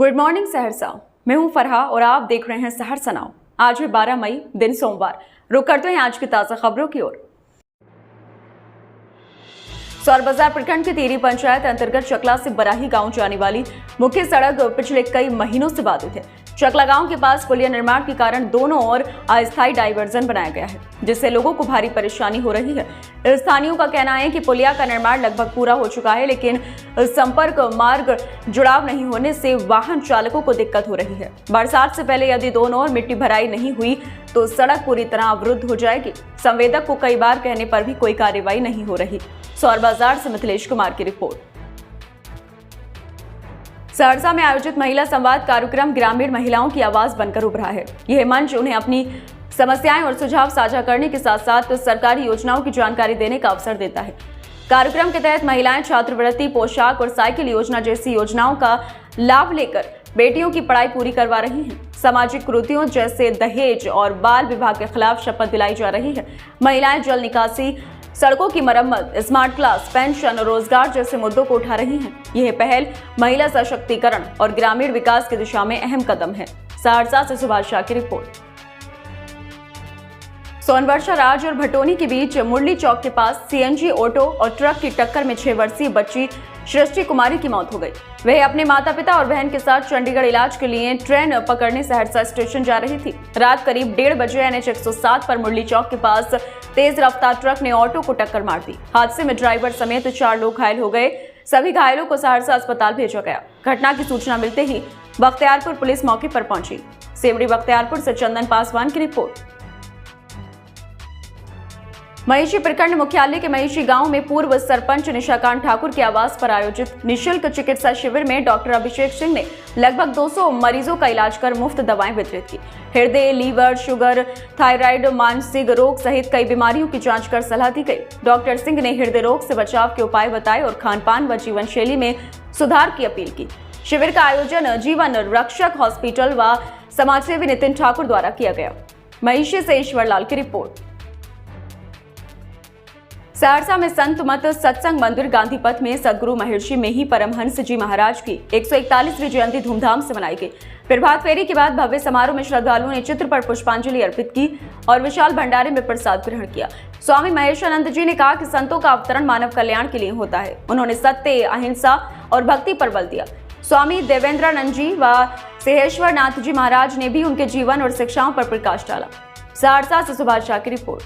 Good morning Saharsa. मैं हूं फरहा और आप देख रहे हैं सहरसा नाउ। आज है 12 मई, दिन सोमवार। रुक करते हैं आज की ताजा खबरों की ओर। सौर बाजार प्रखंड की टेरी पंचायत अंतर्गत चकला से बराही गांव जाने वाली मुख्य सड़क पिछले कई महीनों से बाधित है। चकला गांव के पास पुलिया निर्माण के कारण दोनों ओर अस्थायी डायवर्जन बनाया गया है, जिससे लोगों को भारी परेशानी हो रही है। स्थानियों का कहना है कि पुलिया का निर्माण लगभग पूरा हो चुका है, लेकिन संपर्क मार्ग जुड़ाव नहीं होने से वाहन चालकों को दिक्कत हो रही है। बरसात से पहले यदि दोनों ओर मिट्टी भराई नहीं हुई तो सड़क पूरी तरह अवरुद्ध हो जाएगी। संवेदक को कई बार कहने पर भी कोई कार्रवाई नहीं हो रही। सौर बाजार से मिथिलेश कुमार की रिपोर्ट। सहरसा में आयोजित महिला संवाद कार्यक्रम ग्रामीण महिलाओं की आवाज बनकर उभरा है। यह मंच उन्हें अपनी समस्याएं और सुझाव साझा करने के साथ साथ सरकारी योजनाओं की जानकारी देने का अवसर देता है। कार्यक्रम के तहत महिलाएं छात्रवृत्ति, पोशाक और साइकिल योजना जैसी योजनाओं का लाभ लेकर बेटियों की पढ़ाई पूरी करवा रही हैं। सामाजिक कुरीतियों जैसे दहेज और बाल विवाह के खिलाफ शपथ दिलाई जा रही है। महिलाएं जल निकासी, सड़कों की मरम्मत, स्मार्ट क्लास, पेंशन और रोजगार जैसे मुद्दों को उठा रही हैं। यह पहल महिला सशक्तिकरण और ग्रामीण विकास की दिशा में अहम कदम है। सहरसा से सुभाष शाह की रिपोर्ट। सोनवर्षा राज और भटोनी के बीच मुरली चौक के पास सीएनजी ऑटो और ट्रक की टक्कर में 6 वर्षीय बच्ची सृष्टि कुमारी की मौत हो गई। वह अपने माता पिता और बहन के साथ चंडीगढ़ इलाज के लिए ट्रेन पकड़ने सहरसा स्टेशन जा रही थी। रात करीब 1:30 बजे NH 107 पर मुरली चौक के पास तेज रफ्तार ट्रक ने ऑटो को टक्कर मार दी। हादसे में ड्राइवर समेत 4 लोग घायल हो गए। सभी घायलों को सहरसा अस्पताल भेजा गया। घटना की सूचना मिलते ही बख्तियारपुर पुलिस मौके पर पहुंची। सेवड़ी बख्तियारपुर से चंदन पासवान की रिपोर्ट। महिषी प्रखंड मुख्यालय के महिषी गांव में पूर्व सरपंच निशाकांत ठाकुर के आवास पर आयोजित निःशुल्क चिकित्सा शिविर में डॉक्टर अभिषेक सिंह ने लगभग 200 मरीजों का इलाज कर मुफ्त दवाएं वितरित की। हृदय, लीवर, शुगर, थायराइड, मानसिक रोग सहित कई बीमारियों की जांच कर सलाह दी गई। डॉक्टर सिंह ने हृदय रोग से बचाव के उपाय बताए और खान-पान व जीवन शैली में सुधार की अपील की। शिविर का आयोजन जीवन रक्षक हॉस्पिटल व समाजसेवी नितिन ठाकुर द्वारा किया गया। महिषी से ईश्वर लाल की रिपोर्ट। सहरसा में संत मत सत्संग मंदिर गांधी पथ में सदगुरु महर्षि मेही परमहंस जी महाराज की 141वीं जयंती धूमधाम से मनाई गई। प्रभात फेरी के बाद भव्य समारोह में श्रद्धालुओं ने चित्र पर पुष्पांजलि अर्पित की और विशाल भंडारे में प्रसाद ग्रहण किया। स्वामी महेशानंद जी ने कहा कि संतों का अवतरण मानव कल्याण के लिए होता है। उन्होंने सत्य, अहिंसा और भक्ति पर बल दिया। स्वामी देवेंद्रानंद जी व सिंहेश्वर नाथ जी महाराज ने भी उनके जीवन और शिक्षाओं पर प्रकाश डाला। सहरसा से सुभाष शाह की रिपोर्ट।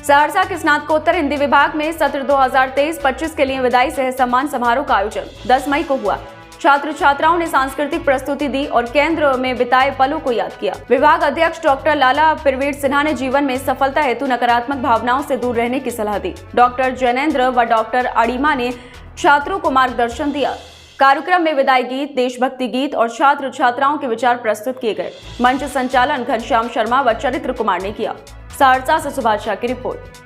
सहरसा के स्नातकोत्तर हिंदी विभाग में सत्र 2023-25 के लिए विदाई सह सम्मान समारोह का आयोजन 10 मई को हुआ। छात्र छात्राओं ने सांस्कृतिक प्रस्तुति दी और केंद्र में बिताए पलों को याद किया। विभाग अध्यक्ष डॉक्टर लाला प्रवीर सिन्हा ने जीवन में सफलता हेतु नकारात्मक भावनाओं से दूर रहने की सलाह दी। डॉक्टर जैनेन्द्र व डॉक्टर अड़ीमा ने छात्रों को मार्गदर्शन दिया। कार्यक्रम में विदाई गीत, देशभक्ति गीत और छात्र छात्राओं के विचार प्रस्तुत किए गए। मंच संचालन घनश्याम शर्मा व चरित्र कुमार ने किया। सहरसा से सुभाष शाह की रिपोर्ट।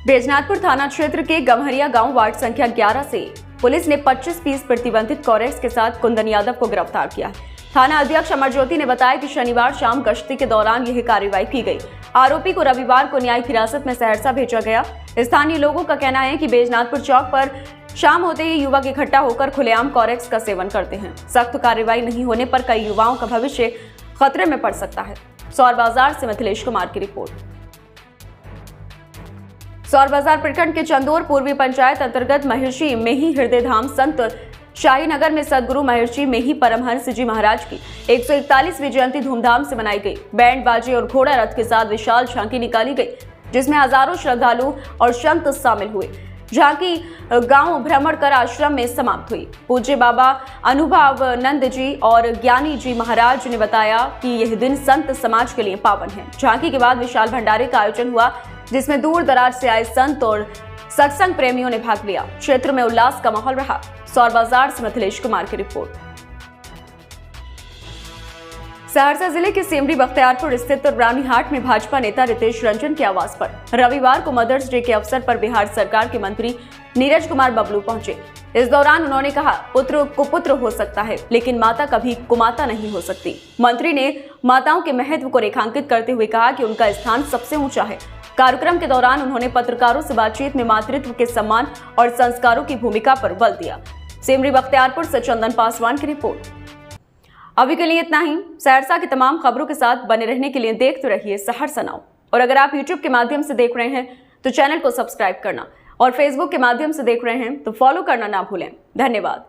बैजनाथपुर थाना क्षेत्र के गम्हरिया गांव वार्ड संख्या 11 से पुलिस ने 25 पीस प्रतिबंधित कोरेक्स के साथ कुंदन यादव को गिरफ्तार किया। थाना अध्यक्ष अमरज्योति ने बताया कि शनिवार शाम गश्ती के दौरान यह कार्रवाई की गई। आरोपी को रविवार को न्यायिक हिरासत में सहरसा भेजा गया। स्थानीय लोगों का कहना है कि बैजनाथपुर चौक पर शाम होते ही युवक इकट्ठा होकर खुलेआम कोरेक्स का सेवन करते हैं। सख्त कार्रवाई नहीं होने पर कई युवाओं का भविष्य खतरे में पड़ सकता है। सौर बाजार से मिथिलेश कुमार की रिपोर्ट। सौर बाजार प्रखंड के चंदौर पूर्वी पंचायत अंतर्गत महर्षि मेही हृदय धाम संत शाही नगर में सदगुरु महर्षि मेही परमहंस जी महाराज की 141वीं जयंती धूमधाम से मनाई गई। बैंड बाजे और घोड़ा रथ के साथ विशाल झांकी निकाली गई, जिसमें हजारों श्रद्धालु और संत शामिल हुए। झांकी गांव भ्रमण कर आश्रम में समाप्त हुई। पूज्य बाबा अनुभवानंद जी और ज्ञानी जी महाराज ने बताया कि यह दिन संत समाज के लिए पावन है। झांकी के बाद विशाल भंडारे का आयोजन हुआ, जिसमें दूर दराज से आए संत और सत्संग प्रेमियों ने भाग लिया। क्षेत्र में उल्लास का माहौल रहा। सौर बाजार से मिथिलेश कुमार की रिपोर्ट। सहरसा जिले के सेमरी बख्तियारपुर स्थित रानीहाट में भाजपा नेता रितेश रंजन के आवास पर रविवार को मदर्स डे के अवसर पर बिहार सरकार के मंत्री नीरज कुमार बबलू पहुंचे। इस दौरान उन्होंने कहा, पुत्र कुपुत्र हो सकता है, लेकिन माता कभी कुमाता नहीं हो सकती। मंत्री ने माताओं के महत्व को रेखांकित करते हुए कहा कि उनका स्थान सबसे ऊंचा है। कार्यक्रम के दौरान उन्होंने पत्रकारों से बातचीत में मातृत्व के सम्मान और संस्कारों की भूमिका पर बल दिया। सेमरी बख्तियारपुर से चंदन पासवान की रिपोर्ट। अभी के लिए इतना ही। सहरसा की तमाम खबरों के साथ बने रहने के लिए देखते रहिए सहरसा नाउ। और अगर आप YouTube के माध्यम से देख रहे हैं तो चैनल को सब्सक्राइब करना और Facebook के माध्यम से देख रहे हैं तो फॉलो करना ना भूलें। धन्यवाद।